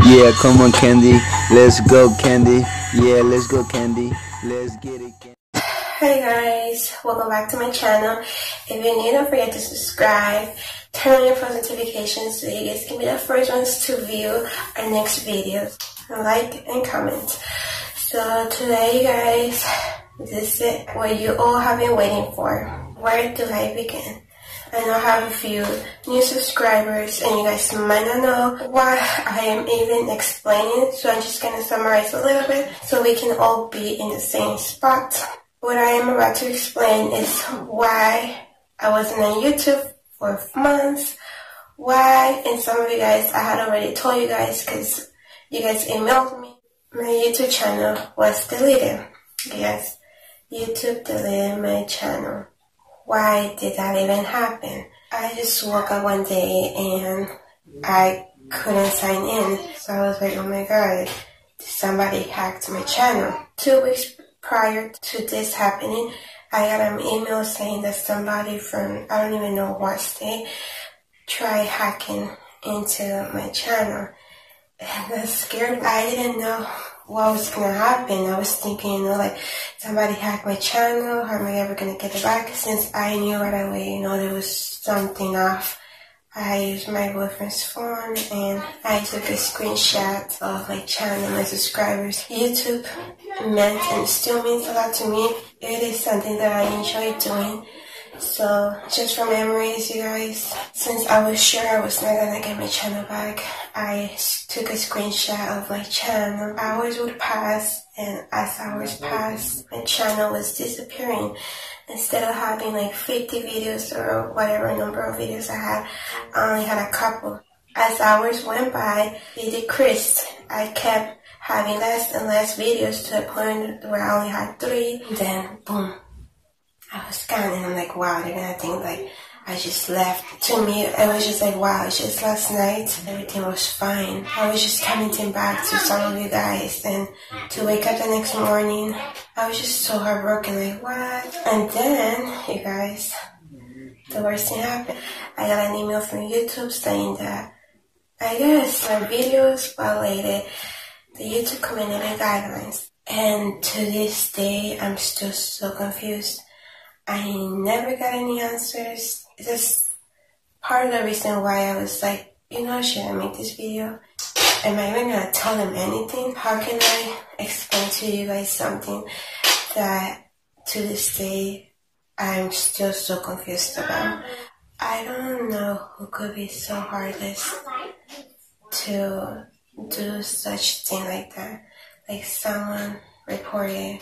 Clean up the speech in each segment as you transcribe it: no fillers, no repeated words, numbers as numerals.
Yeah, come on, Candy. Let's go, Candy. Yeah, let's go, Candy. Let's get it, Candy. Hey guys, welcome back to my channel. If you're new, don't forget to subscribe, turn on your post notifications so you guys can be the first ones to view our next videos. Like and comment. So today, guys, this is what you all have been waiting for. Where do I begin? I know I have a few new subscribers and you guys might not know what I am even explaining, so I'm just going to summarize a little bit so we can all be in the same spot. What I am about to explain is why I wasn't on YouTube for months, why, and some of you guys, I had already told you guys because you guys emailed me. My YouTube channel was deleted. Yes, YouTube deleted my channel. Why did that even happen? I just woke up one day and I couldn't sign in. So I was like, oh my god, somebody hacked my channel. 2 weeks prior to this happening, I got an email saying that somebody from, I don't even know what state, tried hacking into my channel. And that scared me. I didn't know what was going to happen. I was thinking, like, somebody hacked my channel. How am I ever going to get it back? Since I knew right away, there was something off. I used my boyfriend's phone and I took a screenshot of my channel, my subscribers. YouTube meant and still means a lot to me. It is something that I enjoy doing. So, just for memories, you guys, since I was sure I was not gonna get my channel back, I took a screenshot of my channel. Hours would pass, and as hours passed, my channel was disappearing. Instead of having like 50 videos or whatever number of videos I had, I only had a couple. As hours went by, it decreased. I kept having less and less videos to the point where I only had 3. Then, boom. I was gone and I'm like, wow, they're gonna think like I just left. To me, it was just like, wow, it's just last night, everything was fine. I was just commenting back to some of you guys, and to wake up the next morning, I was just so heartbroken, like, what? And then, you guys, the worst thing happened. I got an email from YouTube saying that I guess my videos violated the YouTube community guidelines. And to this day, I'm still so confused. I never got any answers. That's part of the reason why I was like, should I make this video? Am I even gonna tell them anything? How can I explain to you guys something that to this day I'm still so confused about? I don't know who could be so heartless to do such thing like that. Like someone reported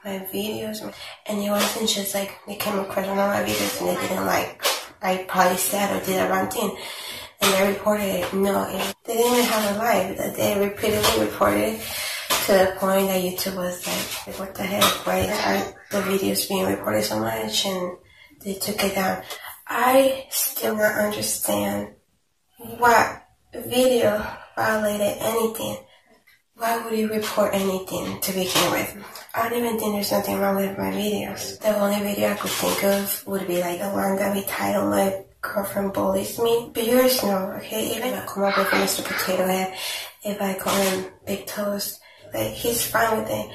my videos, and it wasn't just like they came across one of my videos and they didn't like, I probably said or did a wrong thing and they reported it. No, they didn't even have a live. They repeatedly reported it to the point that YouTube was like, what the heck, why are the videos being reported so much? And they took it down. I still don't understand what video violated anything. Why would you report anything to begin with? I don't even think there's nothing wrong with my videos. The only video I could think of would be like the one that we titled My Girlfriend Bullies Me. But you guys know, okay, even if I come up with Mr. Potato Head, if I call him Big Toast, like, he's fine with it.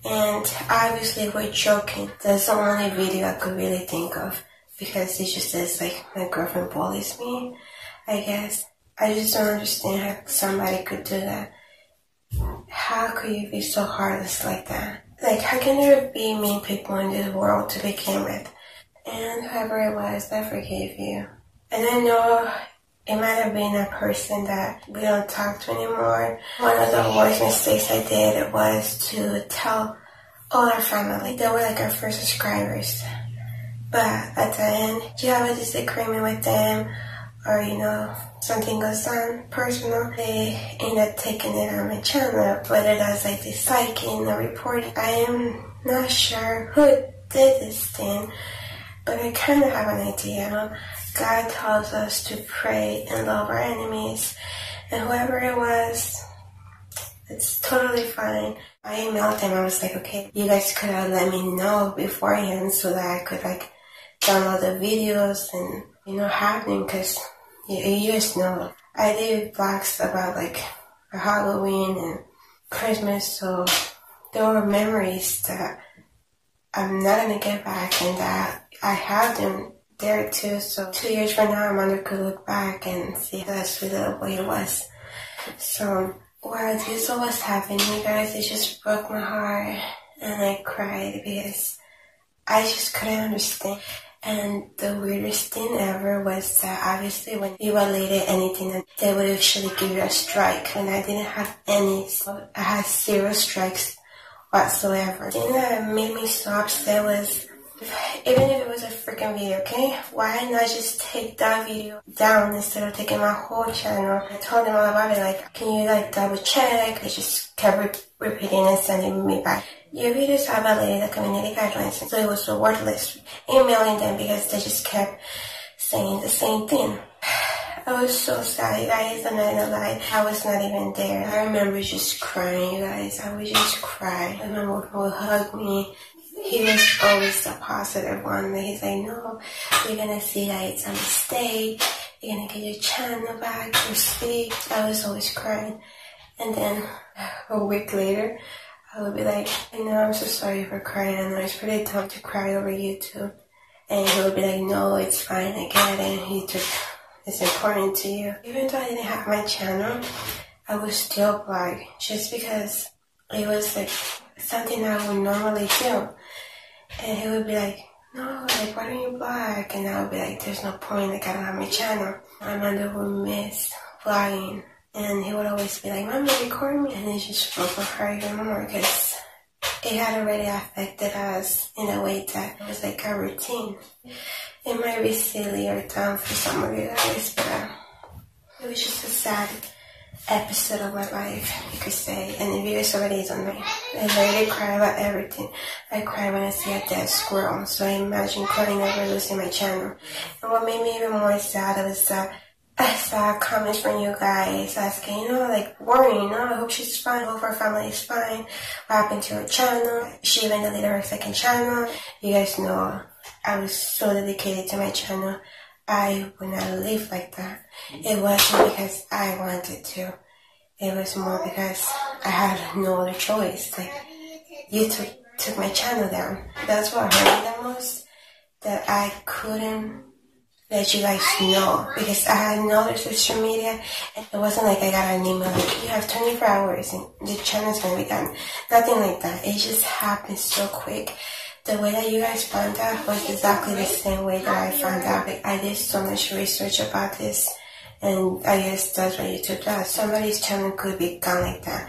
And obviously we're joking. That's the only video I could really think of. Because it just says like, my girlfriend bullies me, I guess. I just don't understand how somebody could do that. How could you be so heartless like that? Like, how can there be mean people in this world to begin with? And whoever it was, I forgave you. And I know it might have been a person that we don't talk to anymore. One of the worst mistakes I did was to tell all our family. They were like our first subscribers. But at the end, you have a disagreement with them, or something goes on personal, they end up taking it on my channel, whether that's like disliking or reporting. I am not sure who did this thing, but I kind of have an idea. God tells us to pray and love our enemies, and whoever it was, it's totally fine. I emailed them. I was like, okay, you guys could have let me know beforehand so that I could like download the videos and have them, because you guys know I did vlogs about like for Halloween and Christmas. So there were memories that I'm not gonna get back, and that I have them there too. So 2 years from now, Armando could look back and see that sweet little boy it was. So while this all was happening, you guys, it just broke my heart, and I cried because I just couldn't understand. And the weirdest thing ever was that obviously when you violated anything, they would actually give you a strike. And I didn't have any, so I had 0 strikes whatsoever. The thing that made me so upset was, even if it was a freaking video, okay? Why not just take that video down instead of taking my whole channel? I told them all about it, like, can you like double check? They just kept repeating and sending me back. Your videos have violated the community guidelines, so it was so worthless emailing them because they just kept saying the same thing. I was so sad, you guys, I'm not gonna lie. I was not even there. I remember just crying, you guys. I would just cry. I remember he would hug me. He was always the positive one. He's like, no, you're gonna see that it's a mistake. You're gonna get your channel back, your speak. I was always crying. And then a week later, I would be like, you know, I'm so sorry for crying. I know it's pretty tough to cry over YouTube. And he would be like, no, it's fine, I get it. It's important to you. Even though I didn't have my channel, I would still blog just because it was like something I would normally do. And he would be like, no, like, why don't you blog? And I would be like, there's no point, like, I don't have my channel. Armando would miss vlogging. And he would always be like, Mama, record me. And it just broke my heart even more because it had already affected us in a way that it was like a routine. It might be silly or dumb for some of you guys, but it was just a sad episode of my life, you could say. And the video already is on me. I literally cry about everything. I cry when I see a dead squirrel, so I imagine crying over losing my channel. And what made me even more sad was that I saw comments from you guys asking, you know, like, worrying, no, I hope she's fine, I hope her family is fine. What happened to her channel? She even deleted her second channel. You guys know I was so dedicated to my channel. I would not live like that. It wasn't because I wanted to. It was more because I had no other choice. Like, YouTube took my channel down. That's what hurt me the most. That I couldn't let you guys know. Because I had no other social media. And it wasn't like I got an email like, you have 24 hours and the channel's gonna be done. Nothing like that. It just happened so quick. The way that you guys found out was exactly the same way that I found out. Like, I did so much research about this, and I guess that's what YouTube does. Somebody's channel could be gone like that,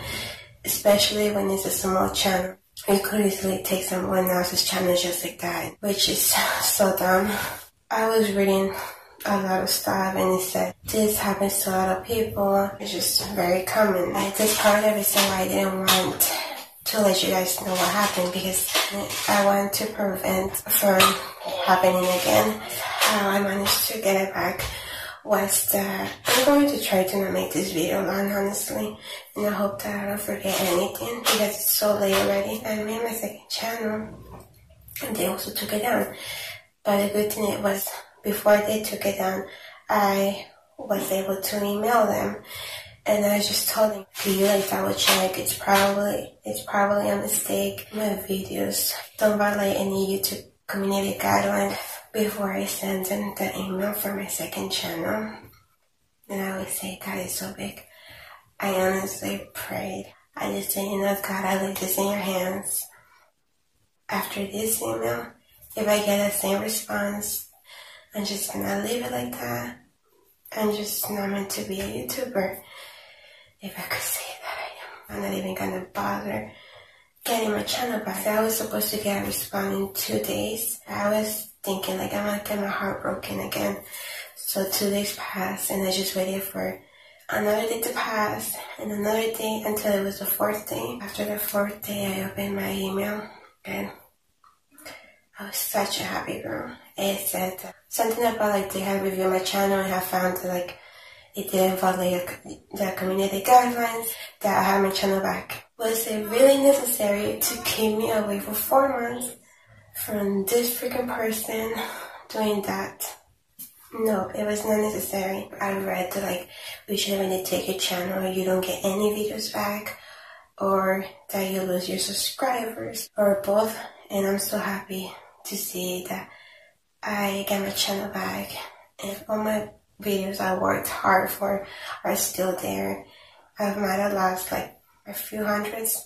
especially when it's a small channel. It could easily take someone else's channel just like that, which is so dumb. I was reading a lot of stuff, and it said this happens to a lot of people. It's just very common. That's part of the reason why I didn't want to let you guys know what happened, because I want to prevent from happening again. How I managed to get it back was that I'm going to try to not make this video long, honestly, and I hope that I don't forget anything because it's so late already. I made my second channel and they also took it down, but the good thing it was, before they took it down, I was able to email them. And I just told them, do you like double check? It's probably a mistake. My videos don't violate any YouTube community guidelines. Before I send them the email for my second channel, and I would say, God is so big. I honestly prayed. I just said, you know, God, I leave this in your hands. After this email, if I get the same response, I'm just gonna leave it like that. I'm just not meant to be a YouTuber. If I could say that, I'm not even gonna bother getting my channel back. I was supposed to get a response in 2 days. I was thinking, like, I'm gonna get my heart broken again. So 2 days passed, and I just waited for another day to pass, and another day until it was the 4th day. After the 4th day, I opened my email, and I was such a happy girl. It said something about, like, they had reviewed my channel and have found that, like, it didn't violate the community guidelines, that I had my channel back. Was it really necessary to keep me away for 4 months from this freaking person doing that? No, it was not necessary. I read that like we should really take your channel or you don't get any videos back, or that you lose your subscribers, or both. And I'm so happy to see that I get my channel back and all my videos I worked hard for are still there. I might have lost like a few hundreds,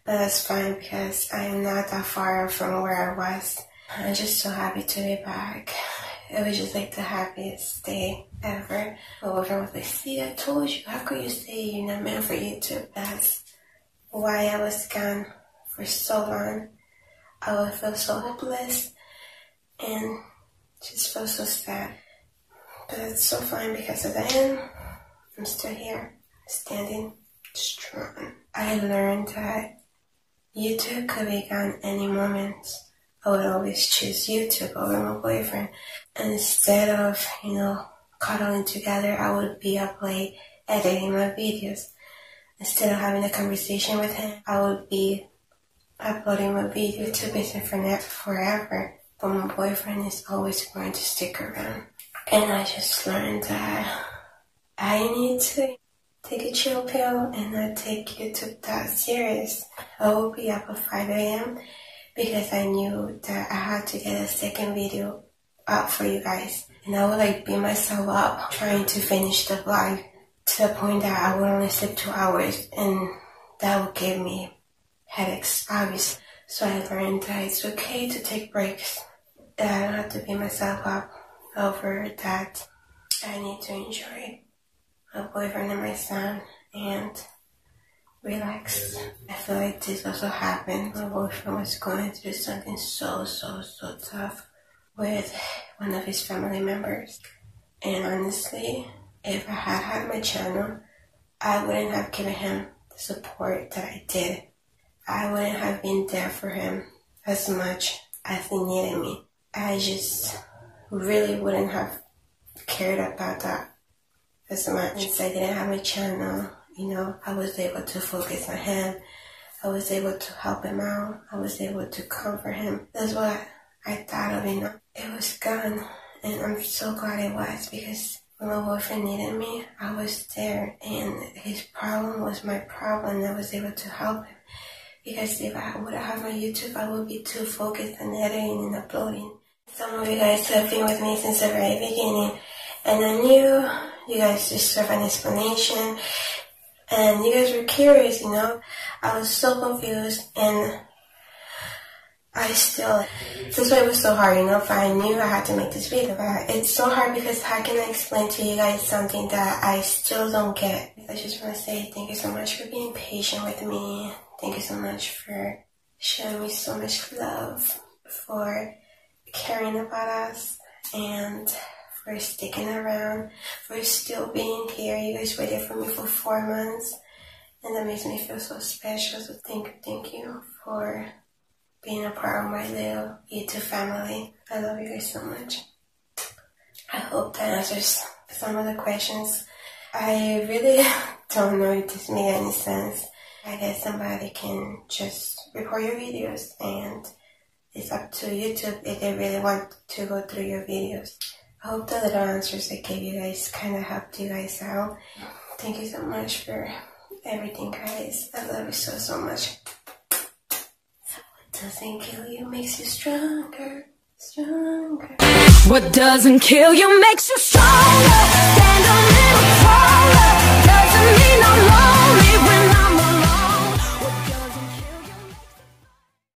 but that's fine because I'm not that far from where I was. I'm just so happy to be back. It was just like the happiest day ever. My boyfriend was like, see, I told you, how could you say you're not meant for YouTube? That's why I was gone for so long. I would feel so hopeless and just feel so sad. But it's so fine because at the end, I'm still here, standing strong. I learned that YouTube could be gone any moment. I would always choose YouTube over my boyfriend. And instead of, cuddling together, I would be up late editing my videos. Instead of having a conversation with him, I would be uploading my video. YouTube isn't forever, but my boyfriend is always going to stick around. And I just learned that I need to take a chill pill and not take YouTube that serious. I will be up at 5 a.m. because I knew that I had to get a second video up for you guys. And I would beat myself up trying to finish the vlog to the point that I would only sleep 2 hours, and that would give me headaches, obviously. So I learned that it's okay to take breaks, that I don't have to beat myself up over that. I need to enjoy my boyfriend and my son and relax. I feel like this also happened. My boyfriend was going through something so tough with one of his family members. And honestly, if I had my channel, I wouldn't have given him the support that I did. I wouldn't have been there for him as much as he needed me. I just really wouldn't have cared about that as much. Since I didn't have my channel, I was able to focus on him. I was able to help him out. I was able to comfort him. That's what I thought of, It was gone, and I'm so glad it was, because when my boyfriend needed me, I was there, and his problem was my problem, and I was able to help him. Because if I would have my YouTube, I would be too focused on editing and uploading. Some of you guys have been with me since the very beginning, and I knew you guys deserve an explanation, and you guys were curious, I was so confused, and that's why it was so hard, but I knew I had to make this video. But it's so hard because how can I explain to you guys something that I still don't get? I just want to say thank you so much for being patient with me. Thank you so much for showing me so much love, for caring about us, and for sticking around, for still being here. You guys waited for me for 4 months, and that makes me feel so special. So thank you for being a part of my little YouTube family. I love you guys so much. I hope that answers some of the questions. I really don't know if this made any sense. I guess somebody can just record your videos, and it's up to YouTube if they really want to go through your videos. I hope the little answers I gave you guys kind of helped you guys out. Thank you so much for everything, guys. I love you so much. What doesn't kill you makes you stronger. What doesn't kill you makes you stronger. Stand a little taller. Doesn't mean I'm lonely.